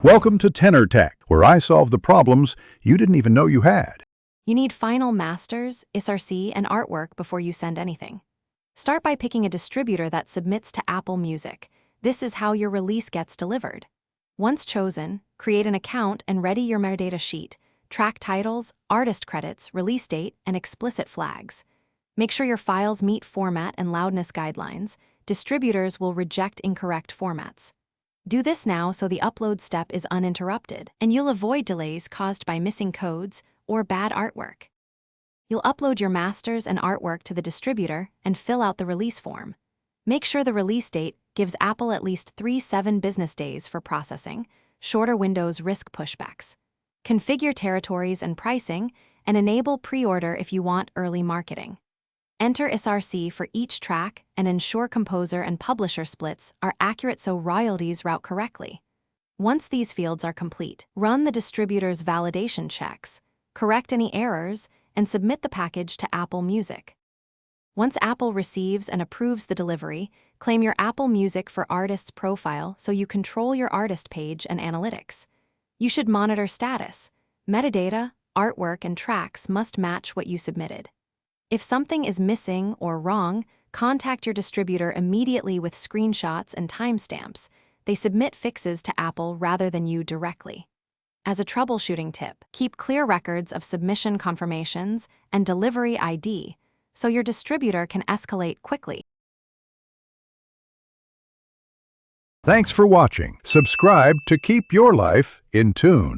Welcome to Tenor Tech, where I solve the problems you didn't even know you had. You need final masters, SRC, and artwork before you send anything. Start by picking a distributor that submits to Apple Music. This is how your release gets delivered. Once chosen, create an account and ready your metadata sheet. Track titles, artist credits, release date, and explicit flags. Make sure your files meet format and loudness guidelines. Distributors will reject incorrect formats. Do this now so the upload step is uninterrupted, and you'll avoid delays caused by missing codes or bad artwork. You'll upload your masters and artwork to the distributor and fill out the release form. Make sure the release date gives Apple at least 7 business days for processing. Shorter windows risk pushbacks. Configure territories and pricing, and enable pre-order if you want early marketing. Enter SRC for each track and ensure composer and publisher splits are accurate so royalties route correctly. Once these fields are complete, run the distributor's validation checks, correct any errors, and submit the package to Apple Music. Once Apple receives and approves the delivery, claim your Apple Music for Artists profile so you control your artist page and analytics. You should monitor status. Metadata, artwork, and tracks must match what you submitted. If something is missing or wrong, contact your distributor immediately with screenshots and timestamps. They submit fixes to Apple rather than you directly. As a troubleshooting tip, keep clear records of submission confirmations and delivery ID so your distributor can escalate quickly. Thanks for watching. Subscribe to keep your life in tune.